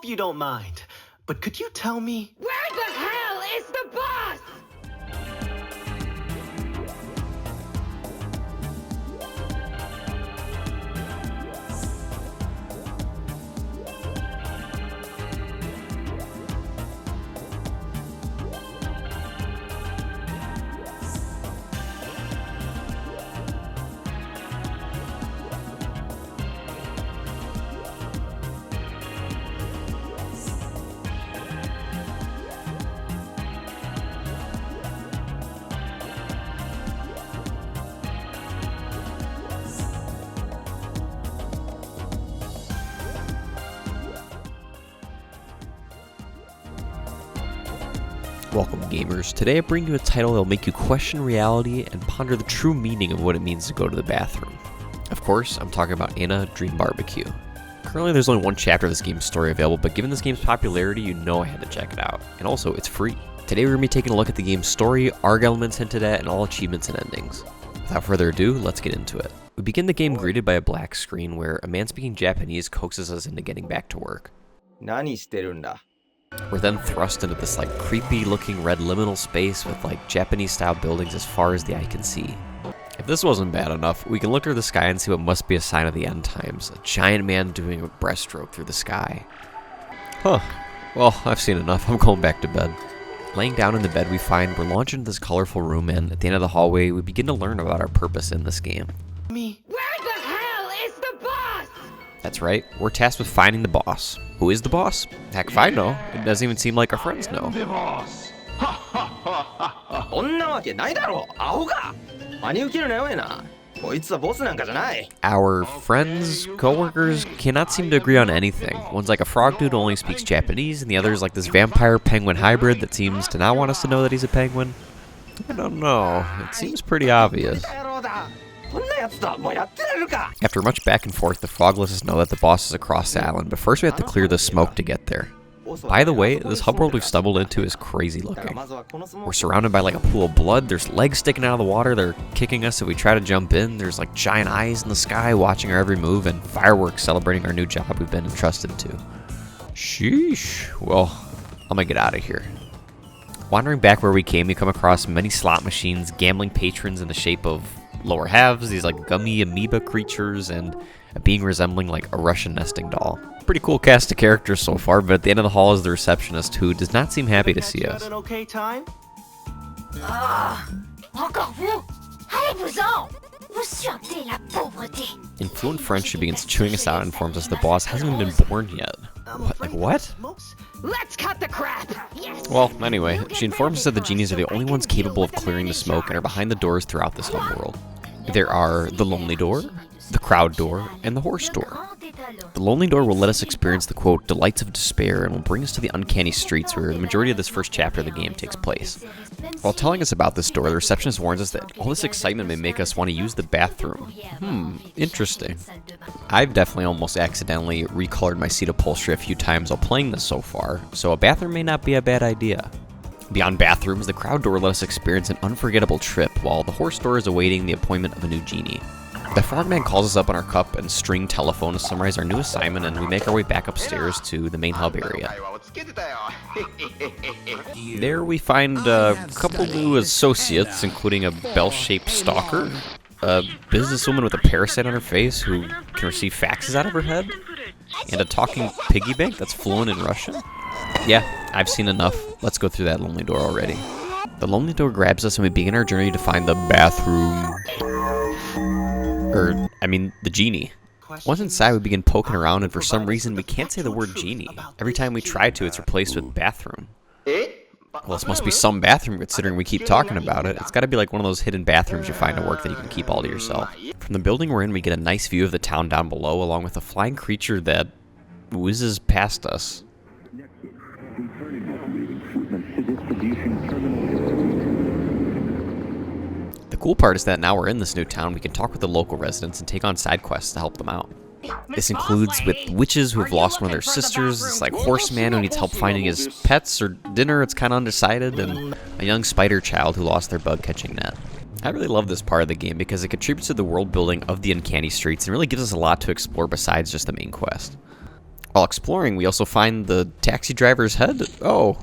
you don't mind, but could you tell me... Where the hell is the boss? Welcome gamers, today I bring you a title that will make you question reality and ponder the true meaning of what it means to go to the bathroom. Of course, I'm talking about ENA Dream BBQ. Currently there's only one chapter of this game's story available, but given this game's popularity, you know I had to check it out. And also, it's free. Today we're going to be taking a look at the game's story, ARG elements hinted at, and all achievements and endings. Without further ado, let's get into it. We begin the game greeted by a black screen where a man speaking Japanese coaxes us into getting back to work. 何してるんだ? We're then thrust into this creepy looking red liminal space with Japanese style buildings as far as the eye can see. If this wasn't bad enough, we can look through the sky and see what must be a sign of the end times, a giant man doing a breaststroke through the sky. Huh, well, I've seen enough, I'm going back to bed. Laying down in the bed we find we're launched into this colorful room, and at the end of the hallway we begin to learn about our purpose in this game. Where the hell is the boss? That's right, we're tasked with finding the boss. Who is the boss? Heck if I know. It doesn't even seem like our friends know. こんなわけないだろう、アホが。真に受けるなよえな。こいつはボスなんかじゃない。 Our friends, co-workers, cannot seem to agree on anything. One's like a frog dude who only speaks Japanese, and the other's like this vampire penguin hybrid that seems to not want us to know that he's a penguin. I don't know. It seems pretty obvious. After much back and forth, the frog lets us know that the boss is across the island, but first we have to clear the smoke to get there. By the way, this hub world we've stumbled into is crazy looking. We're surrounded by a pool of blood, there's legs sticking out of the water, they're kicking us if we try to jump in, there's giant eyes in the sky watching our every move, and fireworks celebrating our new job we've been entrusted to. Sheesh. Well, I'm gonna get out of here. Wandering back where we came, we come across many slot machines, gambling patrons in the shape of lower halves, these gummy amoeba creatures, and a being resembling a Russian nesting doll. Pretty cool cast of characters so far, but at the end of the hall is the receptionist, who does not seem happy to see us. An okay time? In fluent French, she begins chewing us out and informs us the boss hasn't even been born yet. What? Let's cut the crap. Yes. Well, anyway, she informs us that the genies are the only ones capable of clearing the smoke and are behind the doors throughout this homeworld. There are the Lonely Door, the Crowd Door, and the Horse Door. The Lonely Door will let us experience the, quote, delights of despair and will bring us to the uncanny streets where the majority of this first chapter of the game takes place. While telling us about this door, the receptionist warns us that all this excitement may make us want to use the bathroom. Interesting. I've definitely almost accidentally recolored my seat upholstery a few times while playing this so far, so a bathroom may not be a bad idea. Beyond bathrooms, the Crowd Door let us experience an unforgettable trip, while the Horse Door is awaiting the appointment of a new genie. The Frogman calls us up on our cup and string telephone to summarize our new assignment, and we make our way back upstairs to the main hub area. There we find a couple new associates, including a bell-shaped stalker, a businesswoman with a parasite on her face who can receive faxes out of her head, and a talking piggy bank that's fluent in Russian. Yeah, I've seen enough. Let's go through that Lonely Door already. The Lonely Door grabs us and we begin our journey to find the bathroom. The genie. Once inside, we begin poking around, and for some reason, we can't say the word genie. Every time we try to, it's replaced with bathroom. Well, this must be some bathroom, considering we keep talking about it. It's gotta be like one of those hidden bathrooms you find at work that you can keep all to yourself. From the building we're in, we get a nice view of the town down below, along with a flying creature that whizzes past us. The cool part is that now we're in this new town, we can talk with the local residents and take on side quests to help them out. This includes with witches who have lost one of their sisters, this horseman who needs help finding his pets or dinner, it's kind of undecided, and a young spider child who lost their bug catching net. I really love this part of the game because it contributes to the world building of the Uncanny Streets and really gives us a lot to explore besides just the main quest. While exploring, we also find the taxi driver's head. Oh,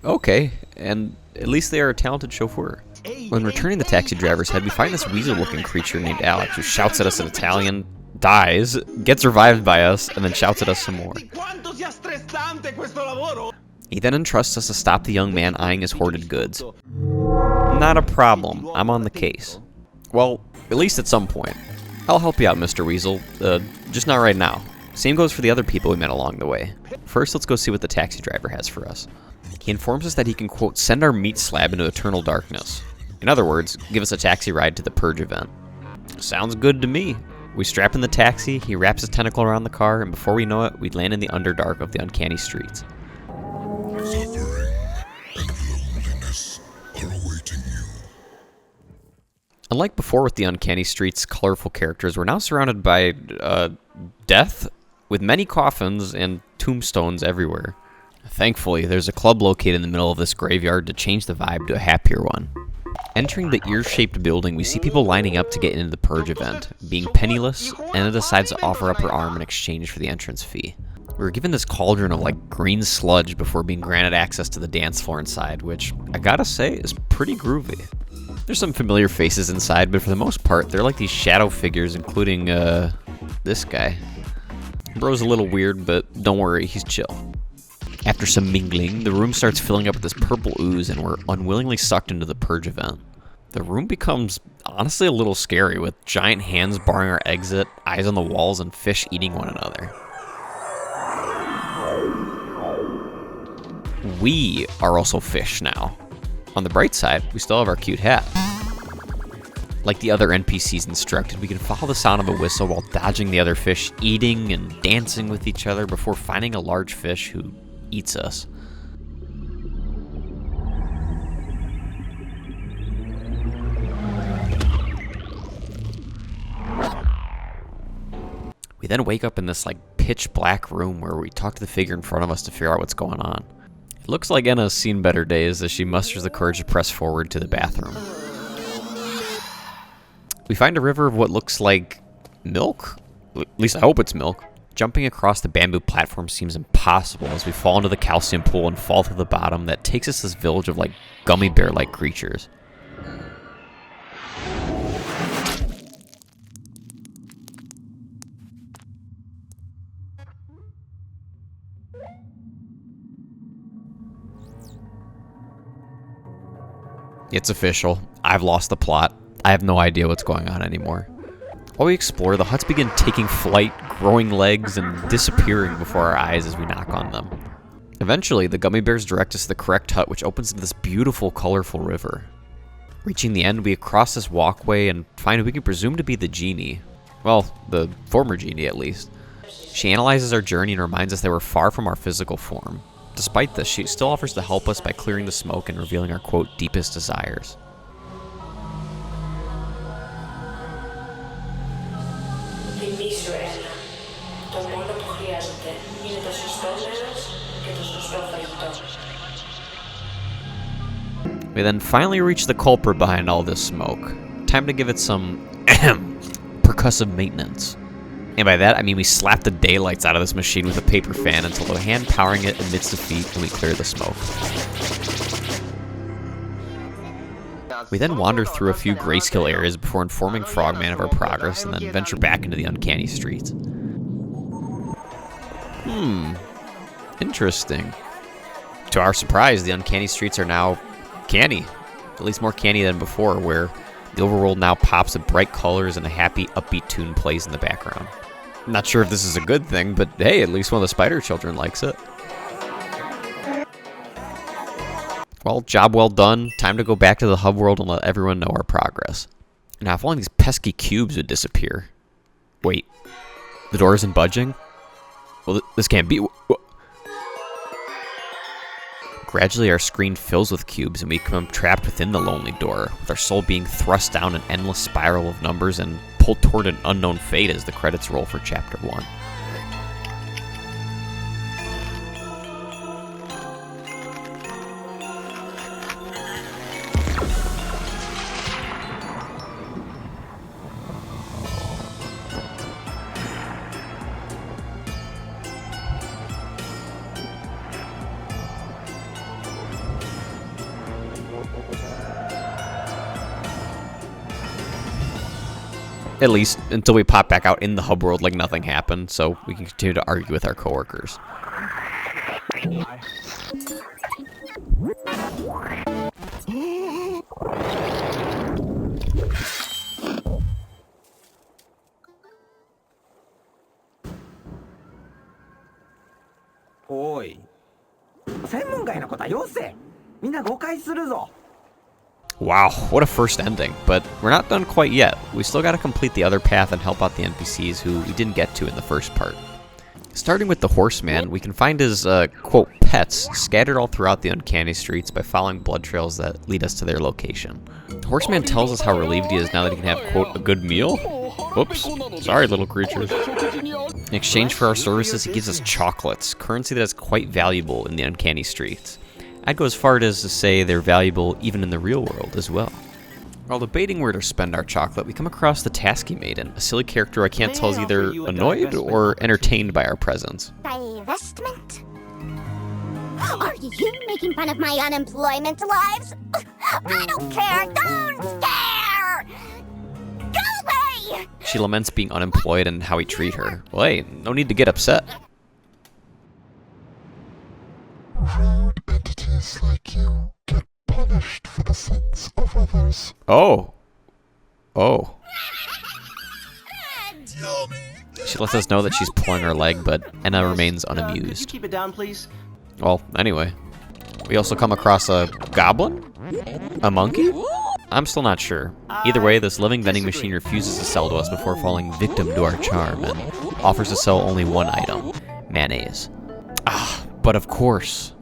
okay. And at least they are a talented chauffeur. When returning the taxi driver's head, we find this weasel-looking creature named Alex, who shouts at us in Italian, dies, gets revived by us, and then shouts at us some more. He then entrusts us to stop the young man eyeing his hoarded goods. Not a problem. I'm on the case. Well, at least at some point. I'll help you out, Mr. Weasel. Just not right now. Same goes for the other people we met along the way. First, let's go see what the taxi driver has for us. He informs us that he can, quote, send our meat slab into eternal darkness. In other words, give us a taxi ride to the Purge event. Sounds good to me. We strap in the taxi, he wraps his tentacle around the car, and before we know it, we land in the underdark of the uncanny streets. Suffering and loneliness are awaiting you. Unlike before with the uncanny streets' colorful characters, we're now surrounded by, death, with many coffins and tombstones everywhere. Thankfully, there's a club located in the middle of this graveyard to change the vibe to a happier one. Entering the ear-shaped building, we see people lining up to get into the Purge event. Being penniless, Anna decides to offer up her arm in exchange for the entrance fee. We were given this cauldron of like green sludge before being granted access to the dance floor inside, which I gotta say is pretty groovy. There's some familiar faces inside, but for the most part, they're like these shadow figures, including, this guy. Bro's a little weird, but don't worry, he's chill. After some mingling, the room starts filling up with this purple ooze, and we're unwillingly sucked into the Purge event. The room becomes honestly a little scary, with giant hands barring our exit, eyes on the walls, and fish eating one another. We are also fish now. On the bright side, we still have our cute hat. Like the other NPCs instructed, we can follow the sound of a whistle while dodging the other fish, eating and dancing with each other before finding a large fish who eats us. We then wake up in this like pitch black room where we talk to the figure in front of us to figure out what's going on. It looks like Enna's seen better days as she musters the courage to press forward to the bathroom. We find a river of what looks like milk? At least I hope it's milk. Jumping across the bamboo platform seems impossible as we fall into the calcium pool and fall to the bottom that takes us to this village of like gummy bear-like creatures. It's official. I've lost the plot. I have no idea what's going on anymore. While we explore, the huts begin taking flight, growing legs, and disappearing before our eyes as we knock on them. Eventually, the gummy bears direct us to the correct hut, which opens into this beautiful, colorful river. Reaching the end, we cross this walkway and find what we can presume to be the genie. Well, the former genie, at least. She analyzes our journey and reminds us that we're far from our physical form. Despite this, she still offers to help us by clearing the smoke and revealing our, quote, deepest desires. We then finally reach the culprit behind all this smoke. Time to give it some percussive maintenance. And by that, I mean we slap the daylights out of this machine with a paper fan until the hand powering it emits the feet and we clear the smoke. We then wander through a few grayscale areas before informing Frogman of our progress and then venture back into the uncanny streets. Interesting. To our surprise, the uncanny streets are now canny. At least more canny than before, where the overworld now pops with bright colors and a happy, upbeat tune plays in the background. I'm not sure if this is a good thing, but hey, at least one of the spider children likes it. Well, job well done. Time to go back to the hub world and let everyone know our progress. Now, if only these pesky cubes would disappear. Wait, the door isn't budging? Well, this can't be. Gradually, our screen fills with cubes, and we become trapped within the lonely door, with our soul being thrust down an endless spiral of numbers and pulled toward an unknown fate as the credits roll for Chapter 1. At least until we pop back out in the hub world like nothing happened, so we can continue to argue with our coworkers. Oi. 専門外のことはよせ。みんな誤解するぞ。 Wow, what a first ending, but we're not done quite yet. We still gotta complete the other path and help out the NPCs who we didn't get to in the first part. Starting with the horseman, we can find his, quote, pets scattered all throughout the uncanny streets by following blood trails that lead us to their location. The horseman tells us how relieved he is now that he can have, quote, a good meal? Whoops. Sorry, little creatures. In exchange for our services, he gives us chocolates, currency that is quite valuable in the uncanny streets. I'd go as far as to say they're valuable even in the real world as well. While debating where to spend our chocolate, we come across the Tasky Maiden, a silly character I can't tell is either annoyed or entertained by our presence. Divestment? Are you making fun of my unemployment lives? I don't care! Don't care! Go away! She laments being unemployed and how we treat her. Well, hey, no need to get upset. Rude entities like you get punished for the sins of others. Oh. Oh. She lets us know that she's pulling her leg, but ENA remains Could you unamused. keep it down, please? Well, anyway. We also come across a goblin? A monkey? I'm still not sure. Either way, this living vending machine refuses to sell to us before falling victim to our charm and offers to sell only one item, mayonnaise. Ah, but of course.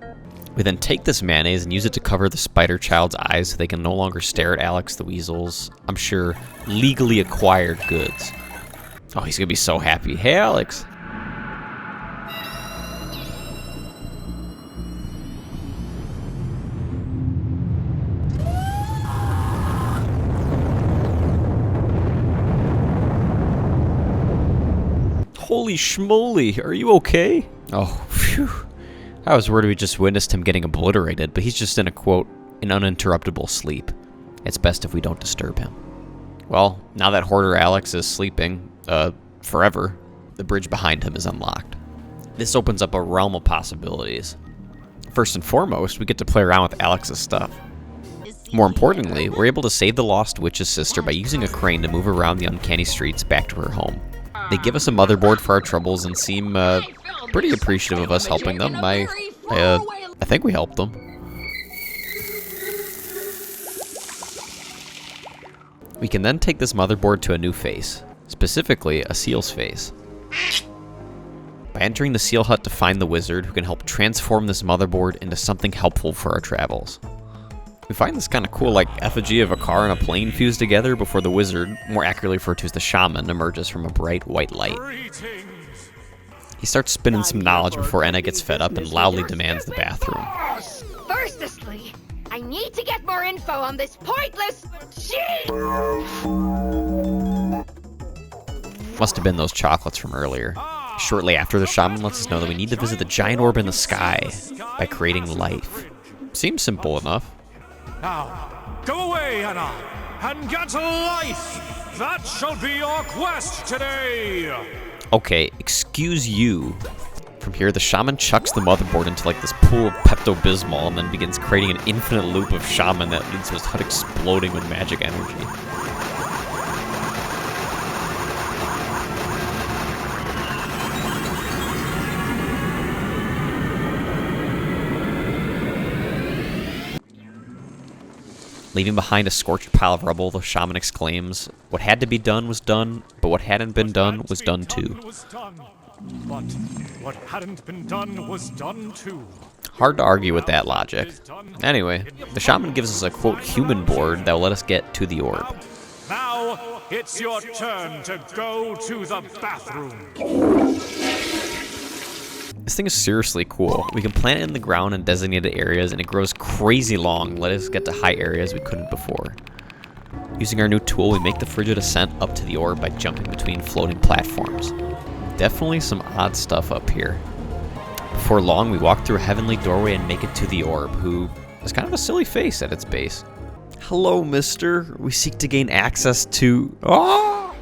We then take this mayonnaise and use it to cover the spider child's eyes so they can no longer stare at Alex the Weasel's, I'm sure, legally acquired goods. Oh, he's gonna be so happy. Hey, Alex. Holy schmoly, are you okay? Oh, phew. I was worried we just witnessed him getting obliterated, but he's just in a, quote, an uninterruptible sleep. It's best if we don't disturb him. Well, now that Hoarder Alex is sleeping, forever, the bridge behind him is unlocked. This opens up a realm of possibilities. First and foremost, we get to play around with Alex's stuff. More importantly, we're able to save the Lost Witch's sister by using a crane to move around the uncanny streets back to her home. They give us a motherboard for our troubles and seem, pretty appreciative of us helping them. I think we helped them. We can then take this motherboard to a new face, specifically a seal's face. By entering the seal hut to find the wizard who can help transform this motherboard into something helpful for our travels. We find this kind of cool, like, effigy of a car and a plane fused together before the wizard, more accurately referred to as the shaman, emerges from a bright white light. He starts spinning some knowledge before ENA gets fed up and loudly demands the bathroom. Firstly, I need to get more info on this pointless cheat! Must have been those chocolates from earlier. Shortly after, the shaman lets us know that we need to visit the giant orb in the sky by creating life. Seems simple enough. Now, go away, Anna, and get to life! That shall be your quest today! Okay, excuse you. From here, the shaman chucks the motherboard into like this pool of Pepto-Bismol and then begins creating an infinite loop of shaman that leads to his hut exploding with magic energy. Leaving behind a scorched pile of rubble, the shaman exclaims, "What had to be done was done, but what hadn't been done was done too." But what hadn't been done was done too. Hard to argue with that logic. Anyway, the shaman gives us a, quote, human board that will let us get to the orb. Now, it's your turn to go to the bathroom. This thing is seriously cool. We can plant it in the ground in designated areas and it grows crazy long, let us get to high areas we couldn't before. Using our new tool, we make the frigid ascent up to the orb by jumping between floating platforms. Definitely some odd stuff up here. Before long, we walk through a heavenly doorway and make it to the orb, who has kind of a silly face at its base. Hello, mister. We seek to gain access to... Oh!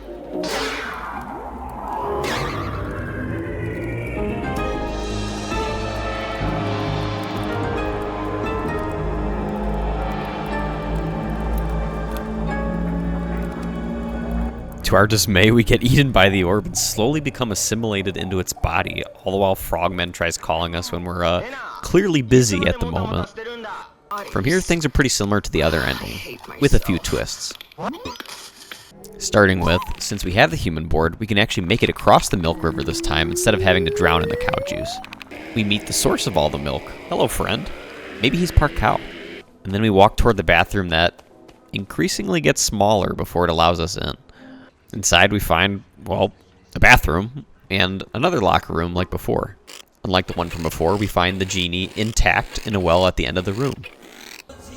To our dismay, we get eaten by the orb and slowly become assimilated into its body, all the while Frogman tries calling us when we're clearly busy at the moment. From here, things are pretty similar to the other ending, with a few twists. Starting with, since we have the human board, we can actually make it across the milk river this time instead of having to drown in the cow juice. We meet the source of all the milk. Hello, friend. Maybe he's part cow. And then we walk toward the bathroom that increasingly gets smaller before it allows us in. Inside we find, well, a bathroom and another locker room like before. Unlike the one from before, we find the genie intact in a well at the end of the room.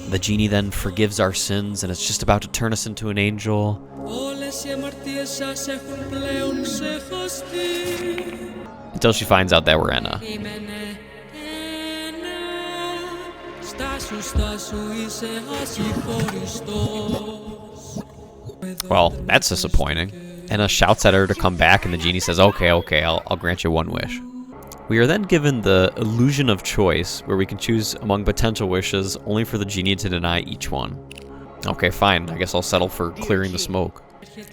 The genie then forgives our sins and it's just about to turn us into an angel. Until she finds out that we're ENA. Well, that's disappointing. ENA shouts at her to come back and the genie says, okay, I'll grant you one wish. We are then given the illusion of choice, where we can choose among potential wishes, only for the genie to deny each one. Okay, fine, I guess I'll settle for clearing the smoke.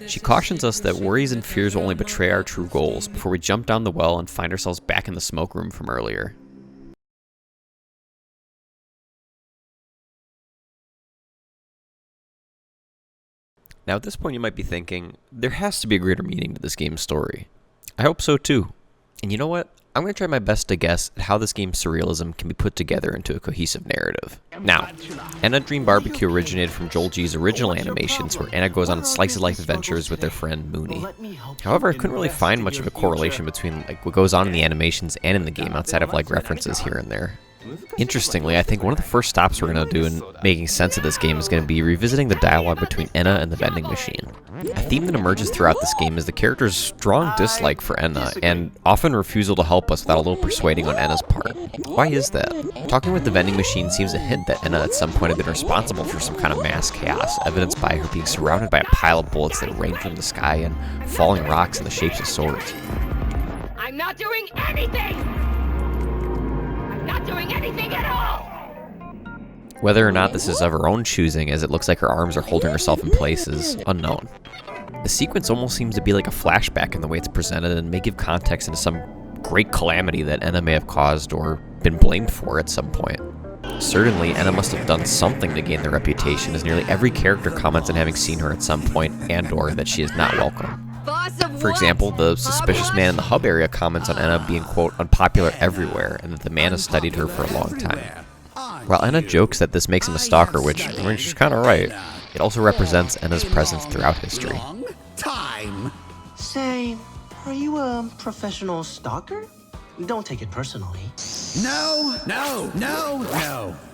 She cautions us that worries and fears will only betray our true goals, before we jump down the well and find ourselves back in the smoke room from earlier. Now at this point you might be thinking, there has to be a greater meaning to this game's story. I hope so too. And you know what? I'm going to try my best to guess at how this game's surrealism can be put together into a cohesive narrative. Now, ENA Dream BBQ originated from Joel G's original animations, where ENA goes on slice-of-life adventures with their friend Mooney. However, I couldn't really find much of a correlation between what goes on in the animations and in the game outside of references here and there. Interestingly, I think one of the first stops we're going to do in making sense of this game is going to be revisiting the dialogue between ENA and the vending machine. A theme that emerges throughout this game is the character's strong dislike for ENA, and often refusal to help us without a little persuading on ENA's part. Why is that? Talking with the vending machine seems to hint that ENA at some point had been responsible for some kind of mass chaos, evidenced by her being surrounded by a pile of bullets that rain from the sky and falling rocks in the shapes of swords. I'm not doing anything! Not doing anything at all! Whether or not this is of her own choosing, as it looks like her arms are holding herself in place, is unknown. The sequence almost seems to be like a flashback in the way it's presented and may give context into some great calamity that ENA may have caused or been blamed for at some point. Certainly, ENA must have done something to gain the reputation, as nearly every character comments on having seen her at some point and/or that she is not welcome. For example, the suspicious man in the hub area comments on ENA being, quote, unpopular everywhere, and that the man has studied her for a long time. While ENA jokes that this makes him a stalker, which she's kind of right, it also represents ENA's presence throughout history. Say, are you a professional stalker? Don't take it personally. No.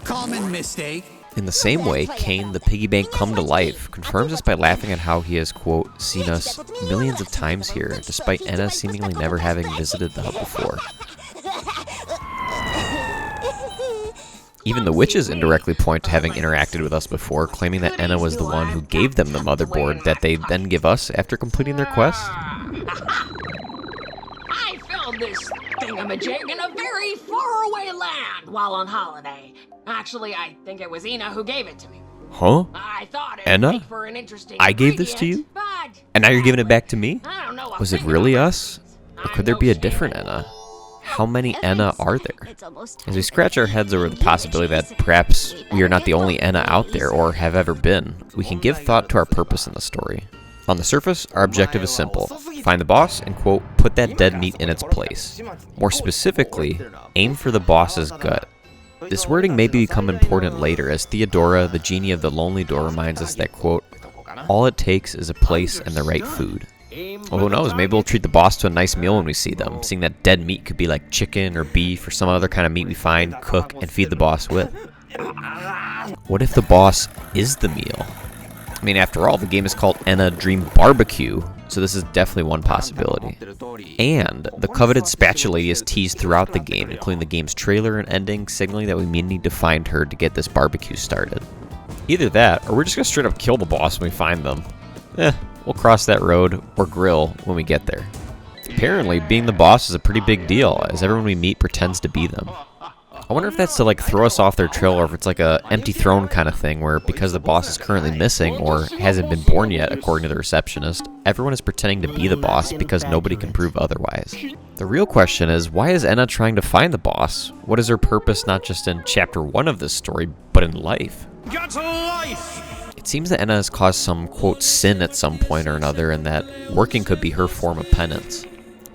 Common mistake. In the same way, Kane, the piggy bank come to life, confirms us by laughing at how he has, quote, seen us millions of times here, despite ENA seemingly never having visited the hub before. Even the witches indirectly point to having interacted with us before, claiming that ENA was the one who gave them the motherboard that they then give us after completing their quest. I found this thingamajig in a very faraway land while on holiday. Actually, I think it was ENA who gave it to me. Huh? I thought it ENA? would make for an interesting I gave this to you? but And now you're giving it back to me? I don't know. Was it really us? Or could there be a different ENA? How many ENA are there? As we scratch our heads over the possibility that perhaps we are not the only ENA out there or have ever been, we can give thought to our purpose in the story. On the surface, our objective is simple. Find the boss and, quote, put that dead meat in its place. More specifically, aim for the boss's gut. This wording may become important later, as Theodora, the genie of the Lonely Door, reminds us that, quote, all it takes is a place and the right food. Well, who knows, maybe we'll treat the boss to a nice meal when we see them, seeing that dead meat could be like chicken or beef or some other kind of meat we find, cook, and feed the boss with. What if the boss is the meal? I mean, after all, the game is called ENA Dream BBQ, so this is definitely one possibility. And the coveted spatula lady is teased throughout the game, including the game's trailer and ending, signaling that we may need to find her to get this barbecue started. Either that, or we're just gonna straight up kill the boss when we find them. We'll cross that road, or grill, when we get there. Apparently, being the boss is a pretty big deal, as everyone we meet pretends to be them. I wonder if that's to like throw us off their trail, or if it's like a empty throne kind of thing where because the boss is currently missing or hasn't been born yet, according to the receptionist, everyone is pretending to be the boss because nobody can prove otherwise. The real question is, why is ENA trying to find the boss? What is her purpose not just in chapter 1 of this story, but in life? Get to life! It seems that ENA has caused some, quote, sin at some point or another, and that working could be her form of penance.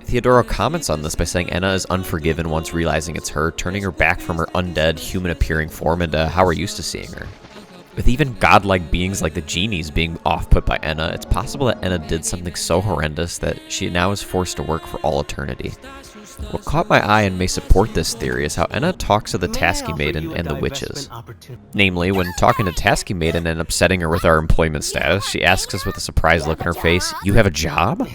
Theodora comments on this by saying ENA is unforgiven once realizing it's her, turning her back from her undead, human-appearing form into how we're used to seeing her. With even godlike beings like the genies being off-put by ENA, it's possible that ENA did something so horrendous that she now is forced to work for all eternity. What caught my eye and may support this theory is how ENA talks to the Tasky Maiden and the witches. Namely, when talking to Tasky Maiden and upsetting her with our employment status, she asks us with a surprised look on her face, "You have a job?"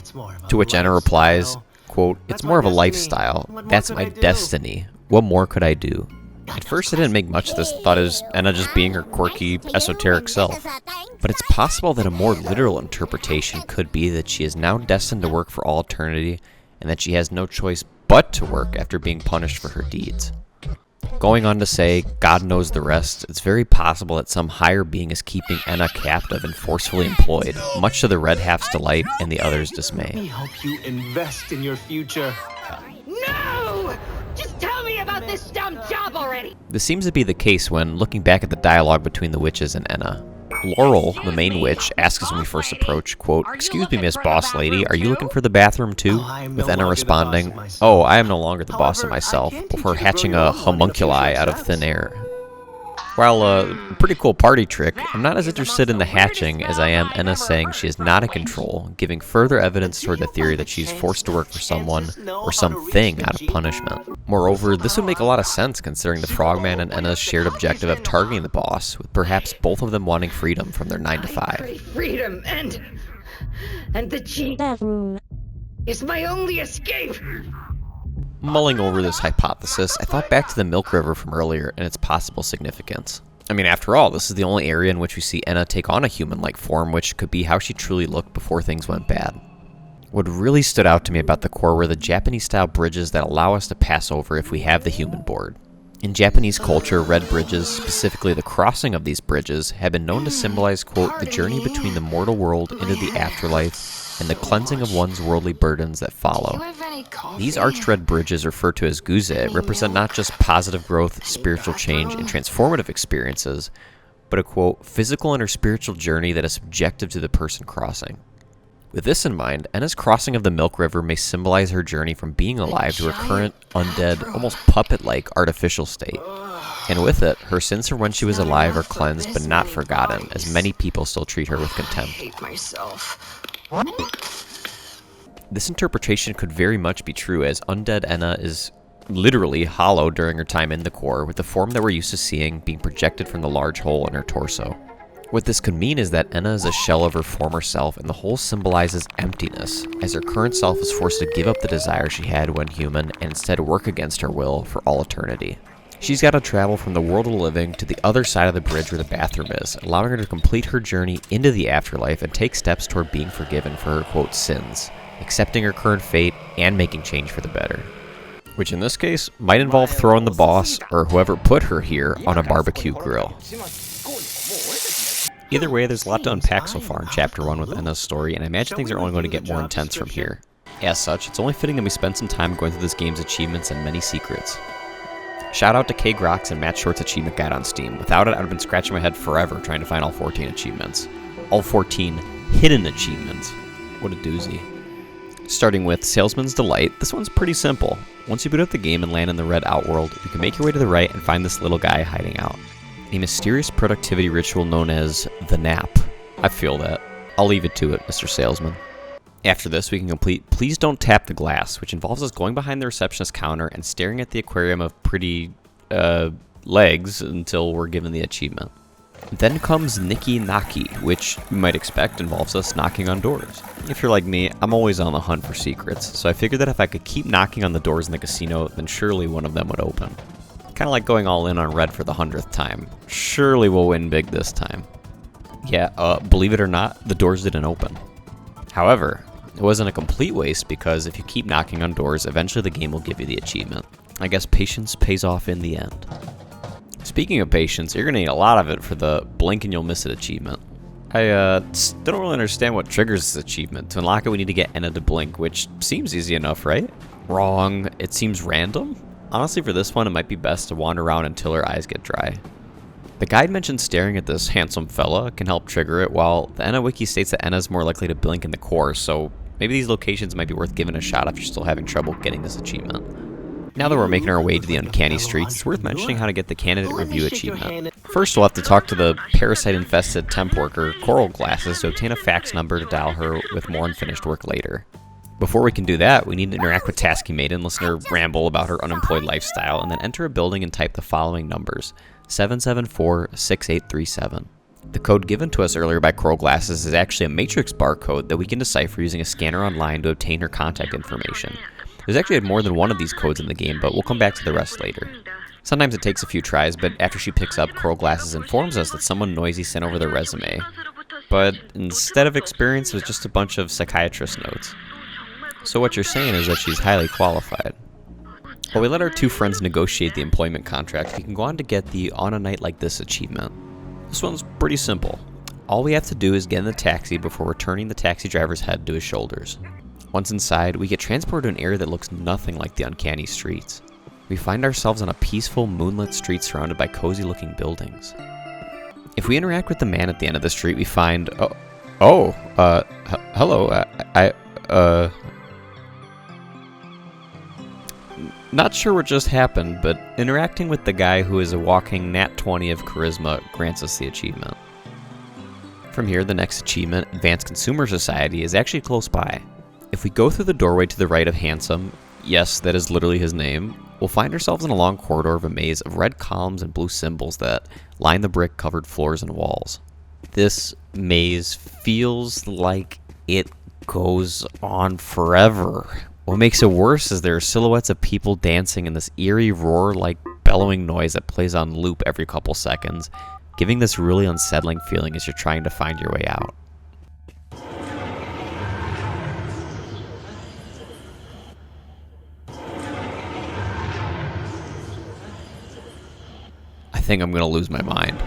To which ENA replies, quote, "It's more of a lifestyle. That's my destiny. What more could I do?" At first I didn't make much of this, thought it was ENA just being her quirky, esoteric self. But it's possible that a more literal interpretation could be that she is now destined to work for all eternity, and that she has no choice but to work after being punished for her deeds. Going on to say, God knows the rest, it's very possible that some higher being is keeping ENA captive and forcefully employed, much to the Red Half's delight and the others' dismay. Let me help you invest in your future. No! Just tell me about this dumb job already! This seems to be the case when looking back at the dialogue between the witches and ENA. Laurel, the main witch, asks us when we first approach, quote, "Excuse me, Miss Boss Lady, are you looking for the bathroom too?" With ENA responding, "Oh, I am no longer the boss of myself," before hatching a homunculi out of thin air. While a pretty cool party trick, I'm not as interested in the hatching as I am ENA saying she is not in control, giving further evidence toward the theory that she's forced to work for someone or something out of punishment. Moreover, this would make a lot of sense considering the Frogman and ENA's shared objective of targeting the boss, with perhaps both of them wanting freedom from their 9 to 5. Freedom and the cheat is my only escape! Mulling over this hypothesis, I thought back to the Milk River from earlier and its possible significance. I mean, after all, this is the only area in which we see ENA take on a human-like form, which could be how she truly looked before things went bad. What really stood out to me about the core were the Japanese-style bridges that allow us to pass over if we have the human board. In Japanese culture, red bridges, specifically the crossing of these bridges, have been known to symbolize, quote, the journey between the mortal world into the afterlife and the cleansing of one's worldly burdens that follow. These arched red bridges, referred to as guze, represent not just positive growth, spiritual change, and transformative experiences, but a, quote, physical and or spiritual journey that is subjective to the person crossing. With this in mind, ENA's crossing of the Milk River may symbolize her journey from being alive to her current, undead, almost puppet-like artificial state. And with it, her sins from when she was alive are cleansed but not forgotten, as many people still treat her with contempt. I hate myself. This interpretation could very much be true, as undead ENA is literally hollow during her time in the core, with the form that we're used to seeing being projected from the large hole in her torso. What this could mean is that ENA is a shell of her former self, and the hole symbolizes emptiness, as her current self is forced to give up the desire she had when human and instead work against her will for all eternity. She's got to travel from the world of the living to the other side of the bridge where the bathroom is, allowing her to complete her journey into the afterlife and take steps toward being forgiven for her, quote, sins, accepting her current fate and making change for the better. Which in this case might involve throwing the boss, or whoever put her here, on a barbecue grill. Either way, there's a lot to unpack so far in Chapter 1 with ENA's story, and I imagine things are only going to get more intense from here. As such, it's only fitting that we spend some time going through this game's achievements and many secrets. Shout out to K Grox and Matt Short's achievement guide on Steam. Without it, I'd have been scratching my head forever trying to find all 14 achievements. All 14 hidden achievements. What a doozy. Starting with Salesman's Delight, this one's pretty simple. Once you boot up the game and land in the red outworld, you can make your way to the right and find this little guy hiding out. A mysterious productivity ritual known as the nap. I feel that. I'll leave it to it, Mr. Salesman. After this, we can complete Please Don't Tap the Glass, which involves us going behind the receptionist counter and staring at the aquarium of pretty, legs until we're given the achievement. Then comes Nikki Naki, which you might expect involves us knocking on doors. If you're like me, I'm always on the hunt for secrets, so I figured that if I could keep knocking on the doors in the casino, then surely one of them would open. Kinda like going all in on red for the 100th time. Surely we'll win big this time. Yeah, believe it or not, the doors didn't open. However, it wasn't a complete waste because if you keep knocking on doors, eventually the game will give you the achievement. I guess patience pays off in the end. Speaking of patience, you're gonna need a lot of it for the blink and you'll miss it achievement. I still don't really understand what triggers this achievement. To unlock it, we need to get ENA to blink, which seems easy enough, right? Wrong. It seems random. Honestly, for this one, it might be best to wander around until her eyes get dry. The guide mentions staring at this handsome fella can help trigger it, while the ENA wiki states that ENA is more likely to blink in the core, so maybe these locations might be worth giving a shot if you're still having trouble getting this achievement. Now that we're making our way to the uncanny streets, it's worth mentioning how to get the candidate review achievement. First, we'll have to talk to the parasite-infested temp worker, Coral Glasses, to obtain a fax number to dial her with more unfinished work later. Before we can do that, we need to interact with Tasky Maiden, listen to her ramble about her unemployed lifestyle, and then enter a building and type the following numbers: 774-6837. The code given to us earlier by Coral Glasses is actually a matrix barcode that we can decipher using a scanner online to obtain her contact information. There's actually more than one of these codes in the game, but we'll come back to the rest later. Sometimes it takes a few tries, but after she picks up, Coral Glasses informs us that someone noisy sent over their resume. But instead of experience, it was just a bunch of psychiatrist notes. So what you're saying is that she's highly qualified. While we let our two friends negotiate the employment contract, we can go on to get the On a Night Like This achievement. This one's pretty simple. All we have to do is get in the taxi before returning the taxi driver's head to his shoulders. Once inside, we get transported to an area that looks nothing like the uncanny streets. We find ourselves on a peaceful, moonlit street surrounded by cozy-looking buildings. If we interact with the man at the end of the street, we find... hello, Not sure what just happened, but interacting with the guy who is a walking nat 20 of charisma grants us the achievement. From here, the next achievement, Advanced Consumer Society, is actually close by. If we go through the doorway to the right of Handsome, yes, that is literally his name, we'll find ourselves in a long corridor of a maze of red columns and blue symbols that line the brick-covered floors and walls. This maze feels like it goes on forever. What makes it worse is there are silhouettes of people dancing in this eerie roar-like bellowing noise that plays on loop every couple seconds, giving this really unsettling feeling as you're trying to find your way out. I think I'm going to lose my mind.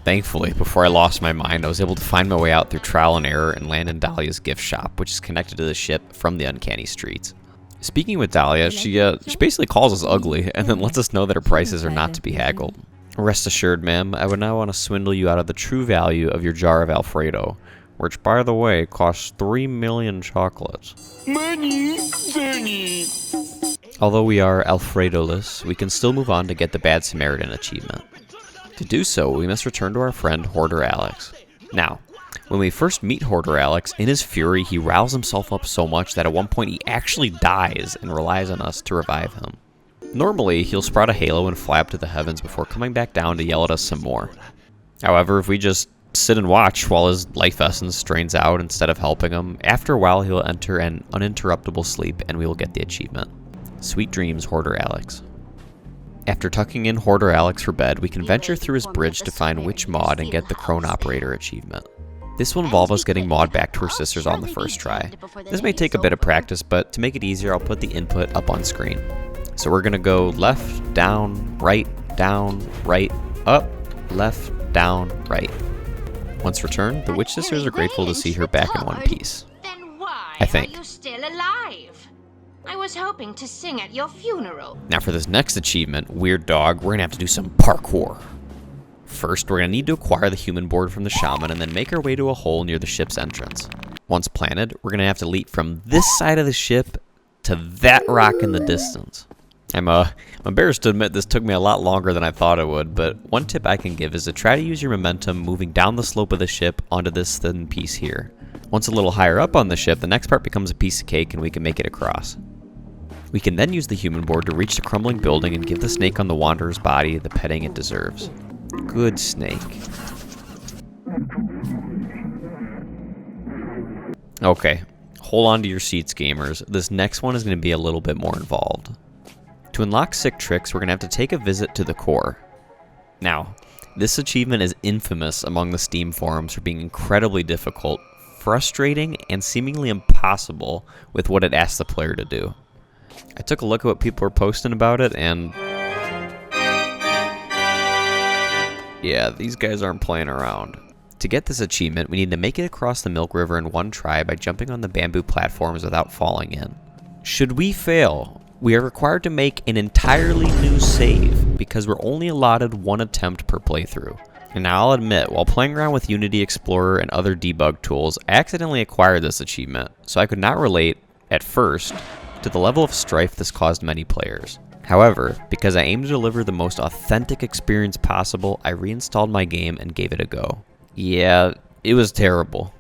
Thankfully, before I lost my mind, I was able to find my way out through trial and error and land in Dahlia's gift shop, which is connected to the ship from the uncanny streets. Speaking with Dahlia, she basically calls us ugly and then lets us know that her prices are not to be haggled. Rest assured, ma'am, I would not want to swindle you out of the true value of your jar of Alfredo, which, by the way, costs 3 million chocolates. Money! Although we are Alfredo-less, we can still move on to get the Bad Samaritan achievement. To do so, we must return to our friend Hoarder Alex. Now, when we first meet Hoarder Alex, in his fury, he riles himself up so much that at one point he actually dies and relies on us to revive him. Normally, he'll sprout a halo and fly up to the heavens before coming back down to yell at us some more. However, if we just sit and watch while his life essence drains out instead of helping him, after a while he'll enter an uninterruptible sleep and we will get the achievement. Sweet dreams, Hoarder Alex. After tucking in Hoarder Alex for bed, we can venture through his bridge to find Witch Maud and get the Crone Operator achievement. This will involve us getting Maud back to her sisters on the first try. This may take a bit of practice, but to make it easier, I'll put the input up on screen. So we're going to go left, down, right, up, left, down, right. Once returned, the Witch Sisters are grateful to see her back in one piece. Then why I think. are you still alive? I was hoping to sing at your funeral. Now for this next achievement, Weird Dog, we're going to have to do some parkour. First, we're going to need to acquire the human board from the shaman and then make our way to a hole near the ship's entrance. Once planted, we're going to have to leap from this side of the ship to that rock in the distance. I'm embarrassed to admit this took me a lot longer than I thought it would, but one tip I can give is to try to use your momentum moving down the slope of the ship onto this thin piece here. Once a little higher up on the ship, the next part becomes a piece of cake and we can make it across. We can then use the human board to reach the crumbling building and give the snake on the wanderer's body the petting it deserves. Good snake. Okay, hold on to your seats, gamers. This next one is going to be a little bit more involved. To unlock Sick Tricks, we're going to have to take a visit to the core. Now, this achievement is infamous among the Steam forums for being incredibly difficult, frustrating, and seemingly impossible with what it asks the player to do. I took a look at what people were posting about it, and yeah, these guys aren't playing around. To get this achievement, we need to make it across the Milk River in one try by jumping on the bamboo platforms without falling in. Should we fail, we are required to make an entirely new save because we're only allotted one attempt per playthrough. And now I'll admit, while playing around with Unity Explorer and other debug tools, I accidentally acquired this achievement, so I could not relate, at first, to the level of strife this caused many players. However, because I aim to deliver the most authentic experience possible, I reinstalled my game and gave it a go. Yeah, it was terrible.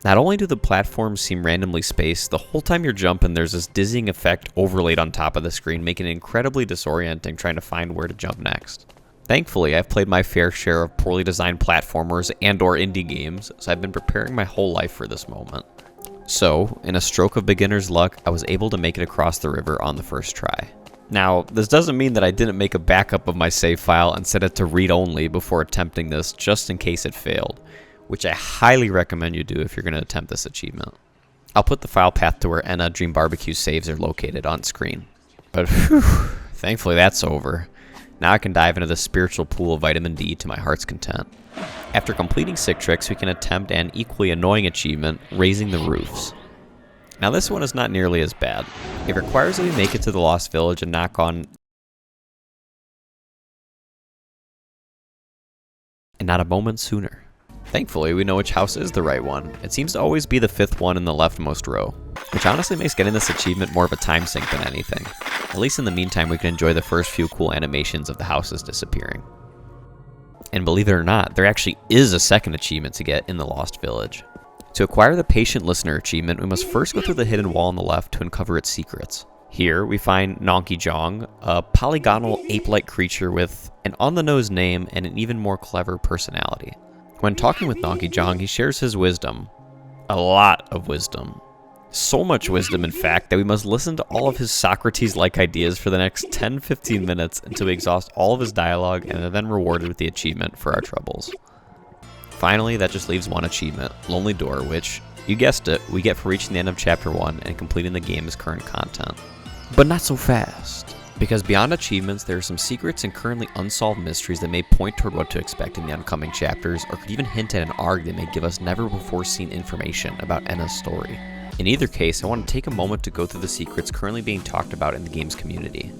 Not only do the platforms seem randomly spaced, the whole time you're jumping there's this dizzying effect overlaid on top of the screen, making it incredibly disorienting trying to find where to jump next. Thankfully, I've played my fair share of poorly designed platformers and/or indie games, so I've been preparing my whole life for this moment. So, in a stroke of beginner's luck, I was able to make it across the river on the first try. Now, this doesn't mean that I didn't make a backup of my save file and set it to read-only before attempting this, just in case it failed, which I highly recommend you do if you're going to attempt this achievement. I'll put the file path to where ENA Dream BBQ saves are located on screen. But whew, thankfully that's over. Now I can dive into the spiritual pool of vitamin D to my heart's content. After completing sick tricks, we can attempt an equally annoying achievement, raising the roofs. Now this one is not nearly as bad. It requires that we make it to the Lost Village and knock on... and not a moment sooner. Thankfully, we know which house is the right one. It seems to always be the 5th one in the leftmost row, which honestly makes getting this achievement more of a time sink than anything. At least in the meantime, we can enjoy the first few cool animations of the houses disappearing. And believe it or not, there actually is a second achievement to get in the Lost Village. To acquire the Patient Listener achievement, we must first go through the hidden wall on the left to uncover its secrets. Here, we find Nonky Jong, a polygonal ape-like creature with an on-the-nose name and an even more clever personality. When talking with Nonky Jong, he shares his wisdom. A lot of wisdom. So much wisdom, in fact, that we must listen to all of his Socrates-like ideas for the next 10-15 minutes until we exhaust all of his dialogue and are then rewarded with the achievement for our troubles. Finally, that just leaves one achievement, Lonely Door, which, you guessed it, we get for reaching the end of Chapter 1 and completing the game's current content. But not so fast, because beyond achievements, there are some secrets and currently unsolved mysteries that may point toward what to expect in the upcoming chapters, or could even hint at an arc that may give us never-before-seen information about ENA's story. In either case, I want to take a moment to go through the secrets currently being talked about in the game's community.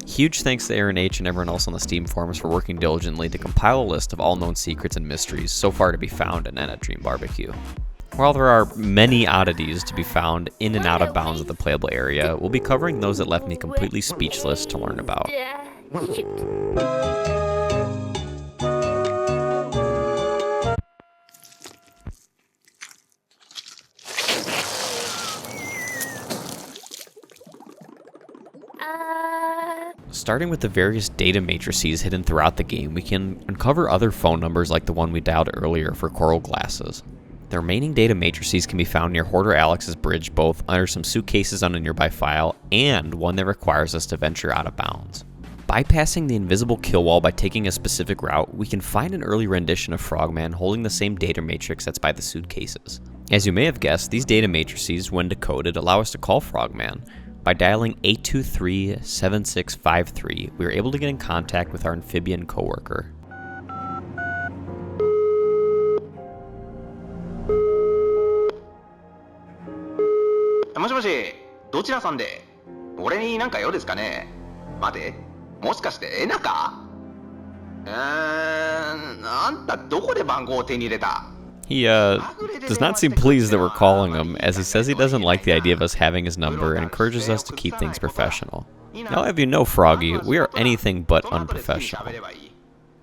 Huge thanks to Aaron H. and everyone else on the Steam forums for working diligently to compile a list of all known secrets and mysteries so far to be found in ENA Dream BBQ. While there are many oddities to be found in and out of bounds of the playable area, we'll be covering those that left me completely speechless to learn about. Starting with the various data matrices hidden throughout the game, we can uncover other phone numbers like the one we dialed earlier for coral glasses. The remaining data matrices can be found near Hoarder Alex's bridge, both under some suitcases on a nearby file, and one that requires us to venture out of bounds. Bypassing the invisible kill wall by taking a specific route, we can find an early rendition of Frogman holding the same data matrix that's by the suitcases. As you may have guessed, these data matrices, when decoded, allow us to call Frogman. By dialing 823-7653, we were able to get in contact with our amphibian coworker. もしもし、どちらさんで俺になんか用ですかね。待て、もしかしてエナか。あんたどこで番号を手に入れた。 He does not seem pleased that we're calling him, as he says he doesn't like the idea of us having his number and encourages us to keep things professional. Now, have you know, Froggy, we are anything but unprofessional.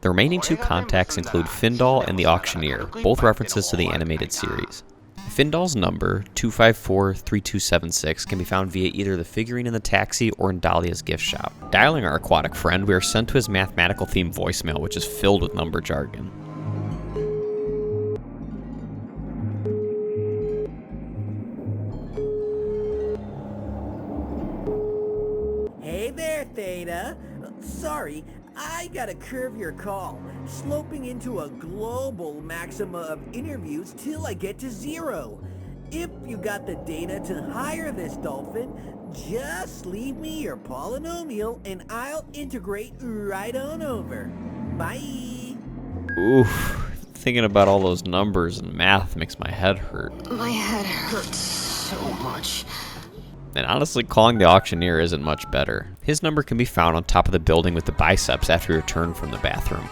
The remaining two contacts include Findall and the Auctioneer, both references to the animated series. Findall's number, 254-3276, can be found via either the figurine in the taxi or in Dahlia's gift shop. Dialing our aquatic friend, we are sent to his mathematical-themed voicemail, which is filled with number jargon. Hey there, Theta. Sorry, I gotta curve your call, sloping into a global maxima of interviews till I get to 0. If you got the data to hire this dolphin, just leave me your polynomial and I'll integrate right on over. Bye! Oof. Thinking about all those numbers and math makes my head hurt. My head hurts so much. And honestly, calling the auctioneer isn't much better. His number can be found on top of the building with the biceps after you return from the bathroom.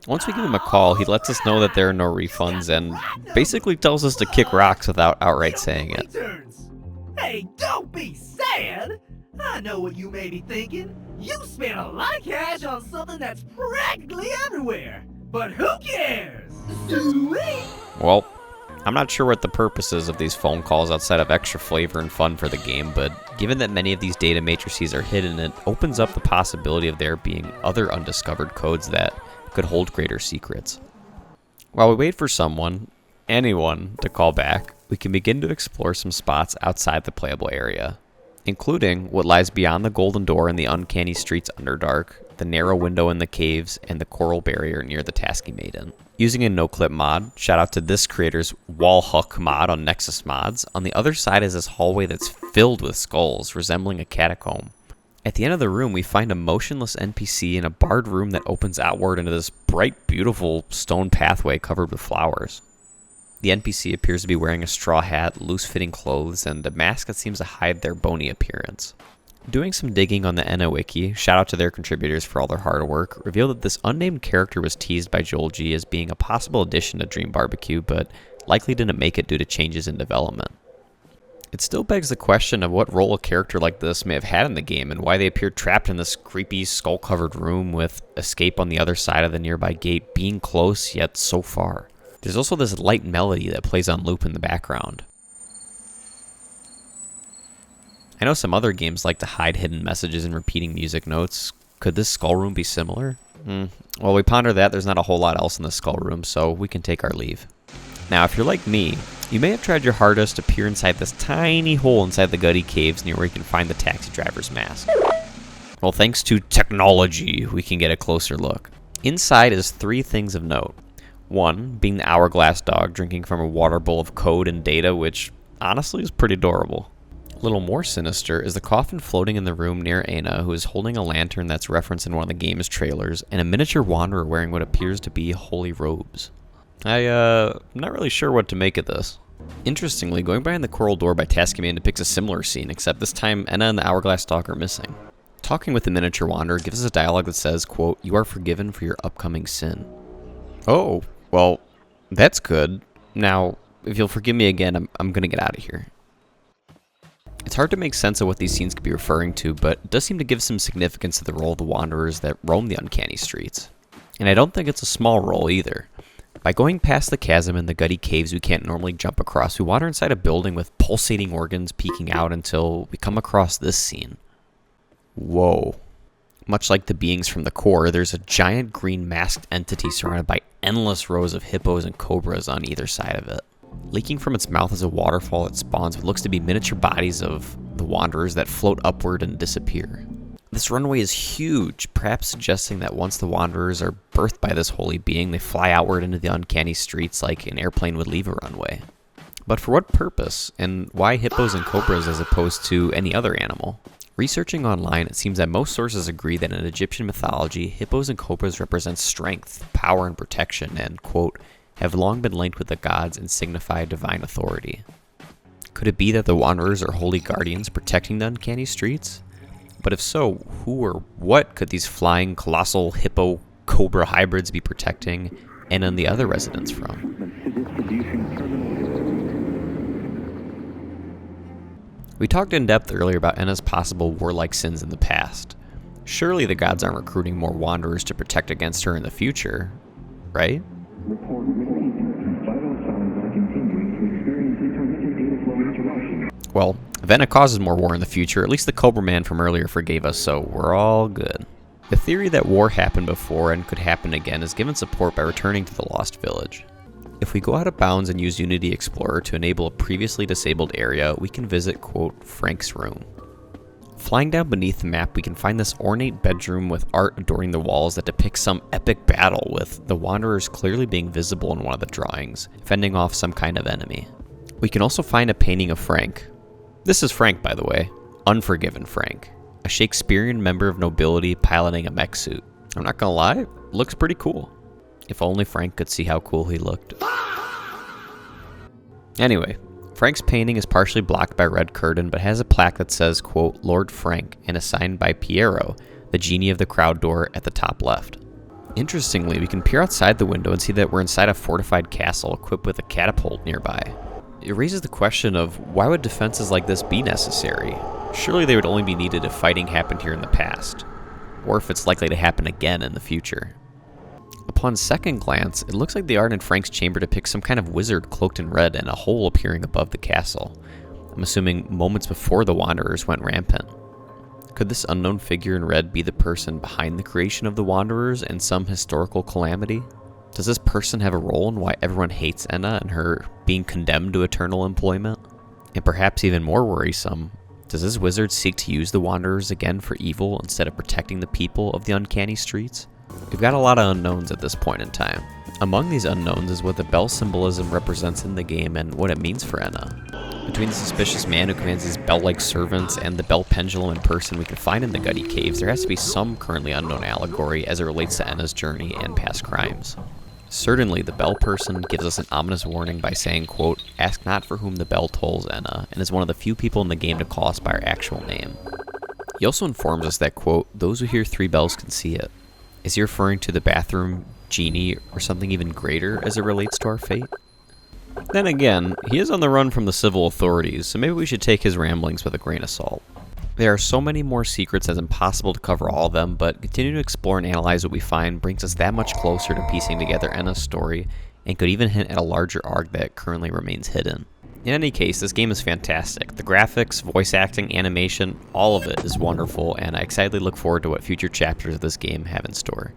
Once we give him a call, he lets us know that there are no refunds and basically tells us to kick rocks without outright saying it. Hey, don't be sad! I know what you may be thinking. You spent a lot of cash on something that's practically everywhere. But who cares? Sweet! Well, I'm not sure what the purpose is of these phone calls outside of extra flavor and fun for the game, but given that many of these data matrices are hidden, it opens up the possibility of there being other undiscovered codes that could hold greater secrets. While we wait for someone, anyone, to call back, we can begin to explore some spots outside the playable area, including what lies beyond the golden door in the uncanny streets Underdark, the narrow window in the caves, and the coral barrier near the Tasky Maiden. Using a no-clip mod, shout out to this creator's wall hook mod on Nexus Mods, on the other side is this hallway that's filled with skulls, resembling a catacomb. At the end of the room, we find a motionless NPC in a barred room that opens outward into this bright, beautiful stone pathway covered with flowers. The NPC appears to be wearing a straw hat, loose-fitting clothes, and a mask that seems to hide their bony appearance. Doing some digging on the ENA wiki, shout out to their contributors for all their hard work, revealed that this unnamed character was teased by Joel G as being a possible addition to Dream BBQ, but likely didn't make it due to changes in development. It still begs the question of what role a character like this may have had in the game and why they appeared trapped in this creepy skull-covered room with escape on the other side of the nearby gate being close yet so far. There's also this light melody that plays on loop in the background. I know some other games like to hide hidden messages and repeating music notes. Could this skull room be similar? While we ponder that, there's not a whole lot else in the skull room, so we can take our leave. Now, if you're like me, you may have tried your hardest to peer inside this tiny hole inside the gutty caves near where you can find the taxi driver's mask. Well, thanks to technology, we can get a closer look. Inside is 3 things of note. 1, being the hourglass dog drinking from a water bowl of code and data, which honestly is pretty adorable. A little more sinister is the coffin floating in the room near ENA, who is holding a lantern that's referenced in one of the game's trailers, and a miniature wanderer wearing what appears to be holy robes. I'm not really sure what to make of this. Interestingly, going behind the coral door by Tasky Maiden depicts a similar scene, except this time ENA and the hourglass dog are missing. Talking with the miniature wanderer gives us a dialogue that says, quote, "You are forgiven for your upcoming sin." Oh, well, that's good. Now, if you'll forgive me again, I'm gonna get out of here. It's hard to make sense of what these scenes could be referring to, but it does seem to give some significance to the role of the wanderers that roam the uncanny streets. And I don't think it's a small role either. By going past the chasm and the gutty caves we can't normally jump across, we wander inside a building with pulsating organs peeking out until we come across this scene. Whoa. Much like the beings from the core, there's a giant green masked entity surrounded by endless rows of hippos and cobras on either side of it. Leaking from its mouth is a waterfall that spawns what looks to be miniature bodies of the wanderers that float upward and disappear. This runway is huge, perhaps suggesting that once the wanderers are birthed by this holy being, they fly outward into the uncanny streets like an airplane would leave a runway. But for what purpose, and why hippos and cobras as opposed to any other animal? Researching online, it seems that most sources agree that in Egyptian mythology, hippos and cobras represent strength, power, and protection, and, quote, have long been linked with the gods and signify divine authority. Could it be that the wanderers are holy guardians protecting the uncanny streets? But if so, who or what could these flying colossal hippo-cobra hybrids be protecting and on the other residents from? We talked in depth earlier about ENA's possible warlike sins in the past. Surely the gods aren't recruiting more wanderers to protect against her in the future, right? Well, if ENA causes more war in the future, at least the Cobra Man from earlier forgave us, so we're all good. The theory that war happened before and could happen again is given support by returning to the Lost Village. If we go out of bounds and use Unity Explorer to enable a previously disabled area, we can visit, quote, Frank's room. Flying down beneath the map, we can find this ornate bedroom with art adorning the walls that depicts some epic battle, with the Wanderers clearly being visible in one of the drawings, fending off some kind of enemy. We can also find a painting of Frank. This is Frank, by the way. Unforgiven Frank. A Shakespearean member of nobility piloting a mech suit. I'm not gonna lie, it looks pretty cool. If only Frank could see how cool he looked. Anyway, Frank's painting is partially blocked by a red curtain, but has a plaque that says, quote, Lord Frank, and is signed by Piero, the genie of the crowd door at the top left. Interestingly, we can peer outside the window and see that we're inside a fortified castle equipped with a catapult nearby. It raises the question of, why would defenses like this be necessary? Surely they would only be needed if fighting happened here in the past, or if it's likely to happen again in the future. Upon second glance, it looks like the art in Frank's chamber depicts some kind of wizard cloaked in red and a hole appearing above the castle. I'm assuming moments before the Wanderers went rampant. Could this unknown figure in red be the person behind the creation of the Wanderers and some historical calamity? Does this person have a role in why everyone hates ENA and her being condemned to eternal employment? And perhaps even more worrisome, does this wizard seek to use the Wanderers again for evil instead of protecting the people of the uncanny streets? We've got a lot of unknowns at this point in time. Among these unknowns is what the bell symbolism represents in the game and what it means for ENA. Between the suspicious man who commands these bell-like servants and the bell pendulum in person we can find in the Gutty Caves, there has to be some currently unknown allegory as it relates to ENA's journey and past crimes. Certainly, the bell person gives us an ominous warning by saying, quote, ask not for whom the bell tolls, ENA, and is one of the few people in the game to call us by our actual name. He also informs us that, quote, those who hear 3 bells can see it. Is he referring to the bathroom genie or something even greater as it relates to our fate? Then again, he is on the run from the civil authorities, so maybe we should take his ramblings with a grain of salt. There are so many more secrets that it's impossible to cover all of them, but continuing to explore and analyze what we find brings us that much closer to piecing together ENA's story, and could even hint at a larger arc that currently remains hidden. In any case, this game is fantastic. The graphics, voice acting, animation, all of it is wonderful, and I excitedly look forward to what future chapters of this game have in store.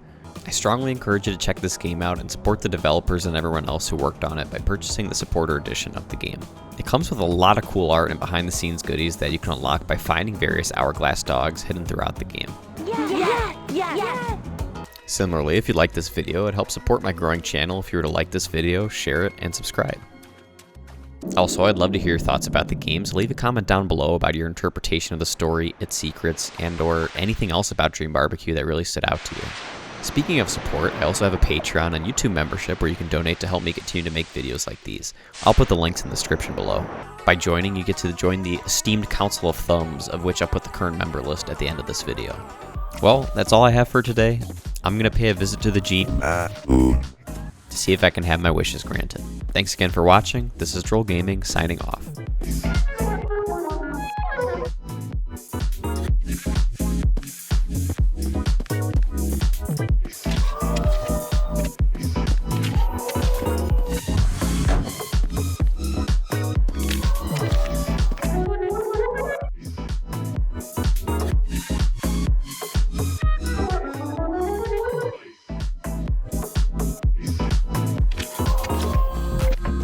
I strongly encourage you to check this game out and support the developers and everyone else who worked on it by purchasing the supporter edition of the game. It comes with a lot of cool art and behind the scenes goodies that you can unlock by finding various hourglass dogs hidden throughout the game. Yeah. Similarly, if you like this video, it helps support my growing channel if you were to like this video, share it, and subscribe. Also, I'd love to hear your thoughts about the game, so leave a comment down below about your interpretation of the story, its secrets, and or anything else about Dream Barbecue that really stood out to you. Speaking of support, I also have a Patreon and YouTube membership where you can donate to help me continue to make videos like these. I'll put the links in the description below. By joining, you get to join the esteemed Council of Thumbs, of which I'll put the current member list at the end of this video. Well, that's all I have for today. I'm going to pay a visit to the genie to see if I can have my wishes granted. Thanks again for watching. This is Droll Gaming, signing off.